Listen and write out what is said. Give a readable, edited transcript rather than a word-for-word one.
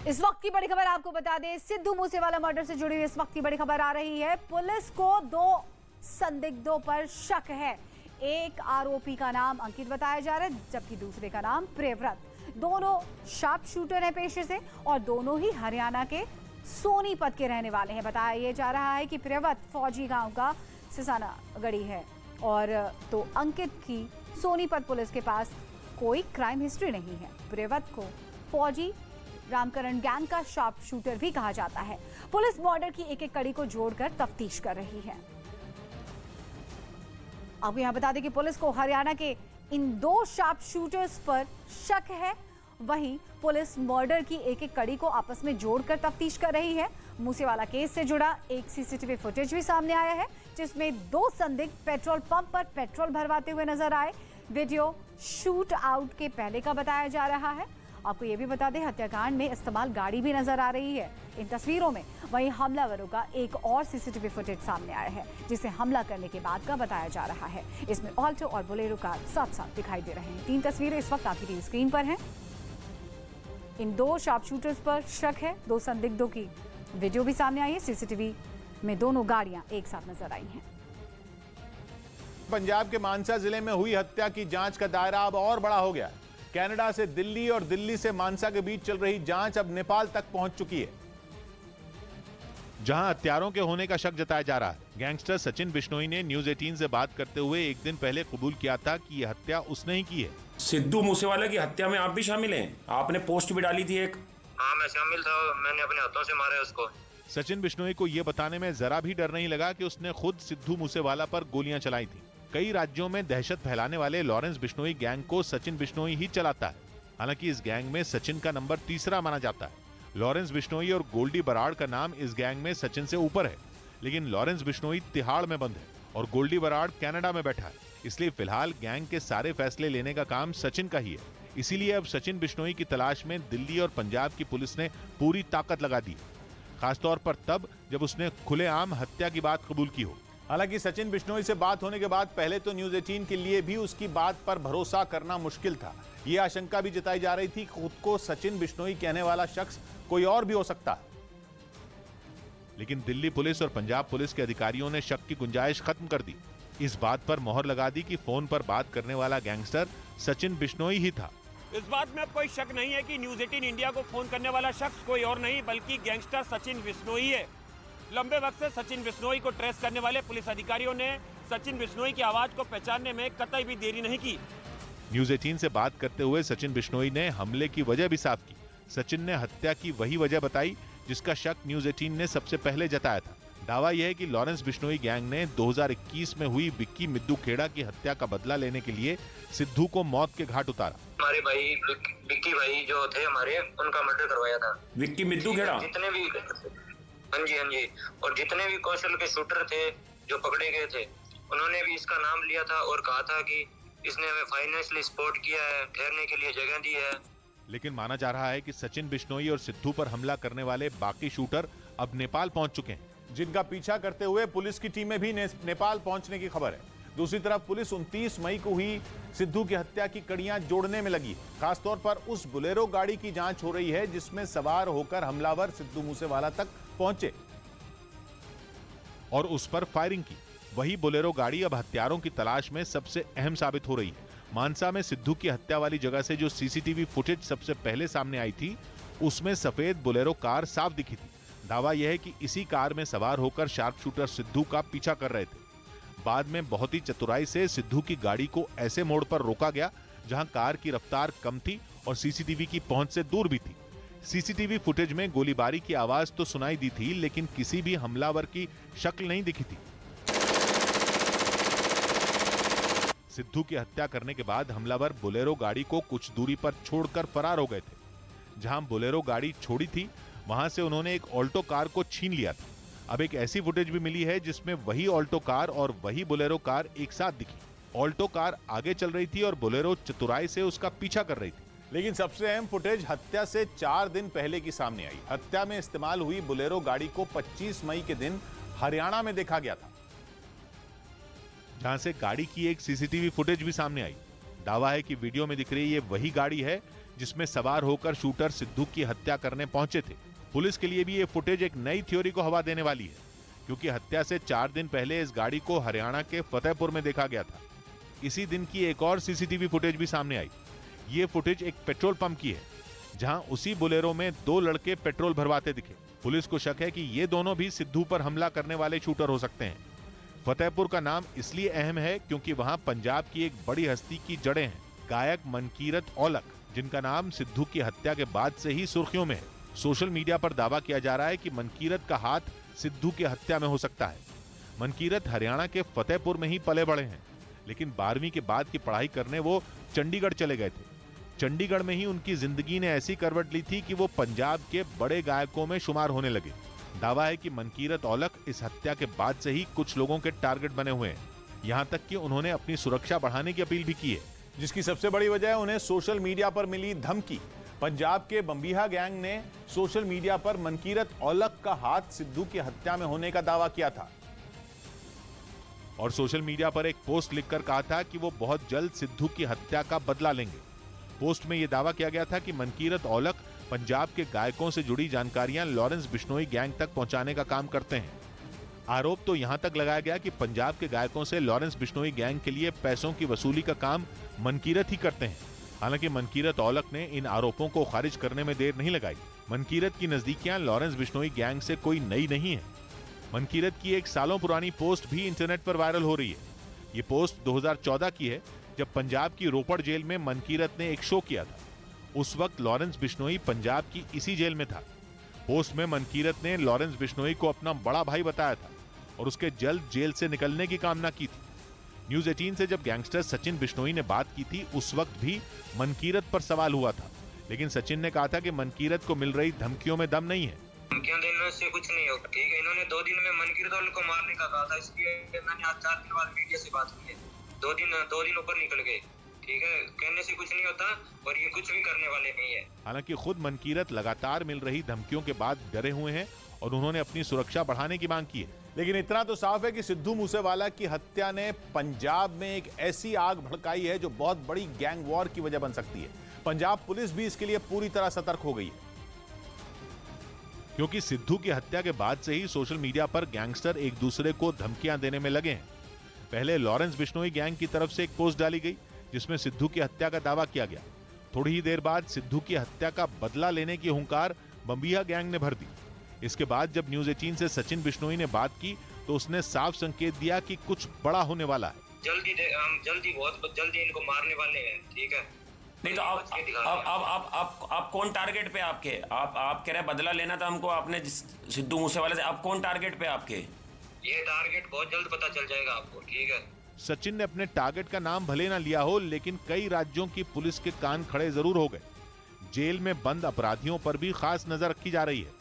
इस वक्त की बड़ी खबर आपको बता दें, सिद्धू मूसेवाला मर्डर से जुड़ी हुई इस वक्त की बड़ी खबर आ रही है। पुलिस को 2 संदिग्धों पर शक है। एक आरोपी का नाम अंकित बताया जा रहा है, जबकि दूसरे का नाम प्रियव्रत। दोनों शार्प शूटर हैं पेशे से और दोनों ही हरियाणा के सोनीपत के रहने वाले हैं। बताया यह जा रहा है कि प्रियव्रत फौजी गांव का सिसाना गढ़ी है और तो अंकित की सोनीपत पुलिस के पास कोई क्राइम हिस्ट्री नहीं है। प्रियव्रत को फौजी रामकरण गैंग का शार्प शूटर भी कहा जाता है। पुलिस मर्डर की एक-एक कड़ी को जोड़कर तफ्तीश कर रही है। आपको यहां बता दें कि पुलिस को हरियाणा के इन 2 शार्प शूटर्स पर शक है। वहीं पुलिस मर्डर की एक-एक कड़ी को आपस में जोड़कर तफ्तीश कर रही है। मूसेवाला केस से जुड़ा एक सीसीटीवी फुटेज भी सामने आया है, जिसमें 2 संदिग्ध पेट्रोल पंप पर पेट्रोल भरवाते हुए नजर आए। वीडियो शूट आउट के पहले का बताया जा रहा है। आपको ये भी बता दें, हत्याकांड में इस्तेमाल गाड़ी भी नजर आ रही है इन तस्वीरों में। वहीं हमलावरों का एक और सीसीटीवी फुटेज सामने आया है, जिसे हमला करने के बाद का बताया जा रहा है। इसमें ऑल्टो और बोलेरो कार साथ साथ दिखाई दे रहे हैं। 3 तस्वीरें इस वक्त आपकी टीवी स्क्रीन पर हैं। इन 2 शार्प शूटर्स पर शक है। 2 संदिग्धों की वीडियो भी सामने आई है। सीसीटीवी में दोनों गाड़ियां एक साथ नजर आई हैं। पंजाब के मानसा जिले में हुई हत्या की जांच का दायरा अब और बड़ा हो गया। कनाडा से दिल्ली और दिल्ली से मानसा के बीच चल रही जांच अब नेपाल तक पहुंच चुकी है, जहां हत्यारों के होने का शक जताया जा रहा है। गैंगस्टर सचिन बिश्नोई ने न्यूज 18 से बात करते हुए एक दिन पहले कबूल किया था कि यह हत्या उसने ही की है। सिद्धू मूसेवाला की हत्या में आप भी शामिल हैं? आपने पोस्ट भी डाली थी एक। हाँ, मैं शामिल था। मैंने अपने हाथों से मारा उसको। सचिन बिश्नोई को यह बताने में जरा भी डर नहीं लगा कि उसने खुद सिद्धू मूसेवाला पर गोलियां चलाई थी। कई राज्यों में दहशत फैलाने वाले लॉरेंस बिश्नोई गैंग को सचिन बिश्नोई ही चलाता है। हालांकि इस गैंग में सचिन का नंबर 3रा माना जाता है। लॉरेंस बिश्नोई और गोल्डी बराड़ का नाम इस गैंग में सचिन से ऊपर है, लेकिन लॉरेंस बिश्नोई तिहाड़ में बंद है और गोल्डी बराड़ कनाडा में बैठा है। इसलिए फिलहाल गैंग के सारे फैसले लेने का काम सचिन का ही है। इसीलिए अब सचिन बिश्नोई की तलाश में दिल्ली और पंजाब की पुलिस ने पूरी ताकत लगा दी, खासतौर पर तब जब उसने खुलेआम हत्या की बात कबूल की हो। हालांकि सचिन बिश्नोई से बात होने के बाद पहले तो न्यूज 18 के लिए भी उसकी बात पर भरोसा करना मुश्किल था। यह आशंका भी जताई जा रही थी खुद को सचिन बिश्नोई कहने वाला शख्स कोई और भी हो सकता है। लेकिन दिल्ली पुलिस और पंजाब पुलिस के अधिकारियों ने शक की गुंजाइश खत्म कर दी। इस बात पर मोहर लगा दी कि फोन पर बात करने वाला गैंगस्टर सचिन बिश्नोई ही था। इस बात में कोई शक नहीं है कि न्यूज 18 इंडिया को फोन करने वाला शख्स कोई और नहीं बल्कि गैंगस्टर सचिन बिश्नोई है। लंबे वक्त से सचिन बिश्नोई को ट्रेस करने वाले पुलिस अधिकारियों ने सचिन बिश्नोई की आवाज को पहचानने में कतई भी देरी नहीं की। न्यूज 18 से बात करते हुए सचिन बिश्नोई ने हमले की वजह भी साफ की। सचिन ने हत्या की वही वजह बताई जिसका शक न्यूज 18 ने सबसे पहले जताया था। दावा यह है कि लॉरेंस बिश्नोई गैंग ने 2021 में हुई विक्की मिद्दू खेड़ा की हत्या का बदला लेने के लिए सिद्धू को मौत के घाट उतारा। हमारे भाई विक्की भाई जो थे हमारे, उनका मर्डर करवाया था। विक्की मिद्दू खेड़ा? जितने भी, हाँ जी, और जितने भी कौशल के शूटर थे जो पकड़े गए थे, उन्होंने भी इसका नाम लिया था और कहा था कि इसने हमें फाइनेंशियली सपोर्ट किया है, ठहरने के लिए जगह दी है। लेकिन माना जा रहा है कि सचिन बिश्नोई और सिद्धू पर हमला करने वाले बाकी शूटर अब नेपाल पहुंच चुके हैं, जिनका पीछा करते हुए पुलिस की टीमें भी नेपाल पहुंचने की खबर है। दूसरी तरफ पुलिस 29 मई को हुई सिद्धू की हत्या की कड़ियां जोड़ने में लगी है। खासतौर पर उस बोलेरो गाड़ी की जांच हो रही है जिसमें सवार होकर हमलावर सिद्धू मूसेवाला तक पहुंचे और उस पर फायरिंग की। वही बोलेरो गाड़ी अब हत्यारों की तलाश में सबसे अहम साबित हो रही है। मानसा में सिद्धू की हत्या वाली जगह से जो सीसीटीवी फुटेज सबसे पहले सामने आई थी, उसमें सफेद बोलेरो कार साफ दिखी थी। दावा यह है कि इसी कार में सवार होकर शार्प शूटर सिद्धू का पीछा कर रहे थे। बाद में बहुत ही चतुराई से सिद्धू की गाड़ी को ऐसे मोड़ पर रोका गया जहां कार की रफ्तार कम थी और सीसीटीवी की पहुंच से दूर भी थी। सीसीटीवी फुटेज में गोलीबारी की आवाज तो सुनाई दी थी, लेकिन किसी भी हमलावर की शक्ल नहीं दिखी थी। सिद्धू की हत्या करने के बाद हमलावर बोलेरो गाड़ी को कुछ दूरी पर छोड़कर फरार हो गए थे। जहां बोलेरो गाड़ी छोड़ी थी, वहां से उन्होंने एक ऑल्टो कार को छीन लिया था। अब एक ऐसी फुटेज भी मिली है जिसमें वही ऑल्टो कार और वही बोलेरो कार एक साथ दिखी। ऑल्टो कार आगे चल रही थी और बोलेरो चतुराई से उसका पीछा कर रही थी। लेकिन सबसे अहम फुटेज हत्या से 4 दिन पहले की सामने आई। हत्या में इस्तेमाल हुई बोलेरो गाड़ी को 25 मई के दिन हरियाणा में देखा गया था, जहां से गाड़ी की एक सीसीटीवी फुटेज भी सामने आई। दावा है कि वीडियो में दिख रही ये वही गाड़ी है जिसमें सवार होकर शूटर सिद्धू की हत्या करने पहुंचे थे। पुलिस के लिए भी ये फुटेज एक नई थ्योरी को हवा देने वाली है, क्योंकि हत्या से 4 दिन पहले इस गाड़ी को हरियाणा के फतेहपुर में देखा गया था। इसी दिन की एक और सीसीटीवी फुटेज भी सामने आई। ये फुटेज एक पेट्रोल पंप की है, जहां उसी बोलेरो में 2 लड़के पेट्रोल भरवाते दिखे। पुलिस को शक है कि ये दोनों भी सिद्धू पर हमला करने वाले शूटर हो सकते हैं। फतेहपुर का नाम इसलिए अहम है क्योंकि वहां पंजाब की एक बड़ी हस्ती की जड़ें हैं, गायक मनकीरत औलख, जिनका नाम सिद्धू की हत्या के बाद से ही सुर्खियों में है। सोशल मीडिया पर दावा किया जा रहा है कि मनकीरत का हाथ सिद्धू की हत्या में हो सकता है। मनकीरत हरियाणा के फतेहपुर में ही पले बड़े हैं, लेकिन 12वीं के बाद की पढ़ाई करने वो चंडीगढ़ चले गए थे। चंडीगढ़ में ही उनकी जिंदगी ने ऐसी करवट ली थी कि वो पंजाब के बड़े गायकों में शुमार होने लगे। दावा है कि मनकीरत औलख इस हत्या के बाद से ही कुछ लोगों के टारगेट बने हुए हैं। यहाँ तक कि उन्होंने अपनी सुरक्षा बढ़ाने की अपील भी की है, जिसकी सबसे बड़ी वजह है उन्हें सोशल मीडिया पर मिली धमकी। पंजाब के बम्बीहा गैंग ने सोशल मीडिया पर मनकीरत औलख का हाथ सिद्धू की हत्या में होने का दावा किया था और सोशल मीडिया पर एक पोस्ट लिखकर कहा था कि वो बहुत जल्द सिद्धू की हत्या का बदला लेंगे। पोस्ट में यह दावा किया गया था कि मनकीरत औलख पंजाब के गायकों से जुड़ी जानकारियां लॉरेंस बिश्नोई गैंग तक पहुंचाने का काम करते हैं। आरोप तो यहां तक लगाया गया कि पंजाब के गायकों से लॉरेंस बिश्नोई गैंग के लिए पैसों की वसूली का काम मनकीरत ही करते हैं। हालांकि मनकीरत औलख ने इन आरोपों को खारिज करने में देर नहीं लगाई। मनकीरत की नजदीकियां लॉरेंस बिश्नोई गैंग से कोई नई नहीं है। मनकीरत की एक सालों पुरानी पोस्ट भी इंटरनेट पर वायरल हो रही है। ये पोस्ट 2014 की है, जब पंजाब की रोपड़ जेल में मनकीरत ने एक शो किया था। उस वक्त लॉरेंस बिश्नोई पंजाब की इसी जेल में था। पोस्ट में मनकीरत ने लॉरेंस बिश्नोई को अपना बड़ा भाई बताया था और उसके जल्द जेल से निकलने की कामना की थी। न्यूज़ 18 से जब गैंगस्टर सचिन बिश्नोई ने बात की थी, उस वक्त भी मनकीरत पर सवाल हुआ था, लेकिन सचिन ने कहा था कि मनकीरत को मिल रही धमकियों में दम नहीं है। धमकियां देने से कुछ नहीं होगा, ठीक है। इन्होंने 2 दिन में मनकीरत औलख को मारने का कहा था, इसलिए मैंने आज 4 दिन बाद मीडिया से बात की है। 2 दिन ऊपर निकल गए, ठीक है। कहने से कुछ नहीं होता और ये कुछ भी करने वाले नहीं है। हालांकि खुद मनकीरत लगातार मिल रही धमकियों के बाद डरे हुए हैं और उन्होंने अपनी सुरक्षा बढ़ाने की मांग की है। लेकिन इतना तो साफ है कि सिद्धू मूसेवाला की हत्या ने पंजाब में एक ऐसी आग भड़काई है जो बहुत बड़ी गैंग वॉर की वजह बन सकती है। पंजाब पुलिस भी इसके लिए पूरी तरह सतर्क हो गई है, क्योंकि सिद्धू की हत्या के बाद से ही सोशल मीडिया पर गैंगस्टर एक दूसरे को धमकियां देने में लगे हैं। पहले लॉरेंस बिश्नोई गैंग की तरफ से एक पोस्ट डाली गई जिसमें सिद्धू की हत्या का दावा किया गया। थोड़ी ही देर बाद सिद्धू की हत्या का बदला लेने की हुंकार बम्बीहा गैंग ने भर दी। इसके बाद जब न्यूज़ 18 से सचिन बिश्नोई ने बात की तो उसने साफ संकेत दिया कि कुछ बड़ा होने वाला है। बहुत जल्दी इनको मारने वाले हैं, ठीक है। नहीं तो आप कौन टारगेट पे आपके? आप कह रहे बदला लेना था हमको, आपने सिद्धू मूसेवाले से। आप कौन टारगेट पे आपके? ये टारगेट बहुत जल्द पता चल जाएगा आपको, ठीक है। सचिन ने अपने टारगेट का नाम भले ना लिया हो, लेकिन कई राज्यों की पुलिस के कान खड़े जरूर हो गए। जेल में बंद अपराधियों पर भी खास नजर रखी जा रही है।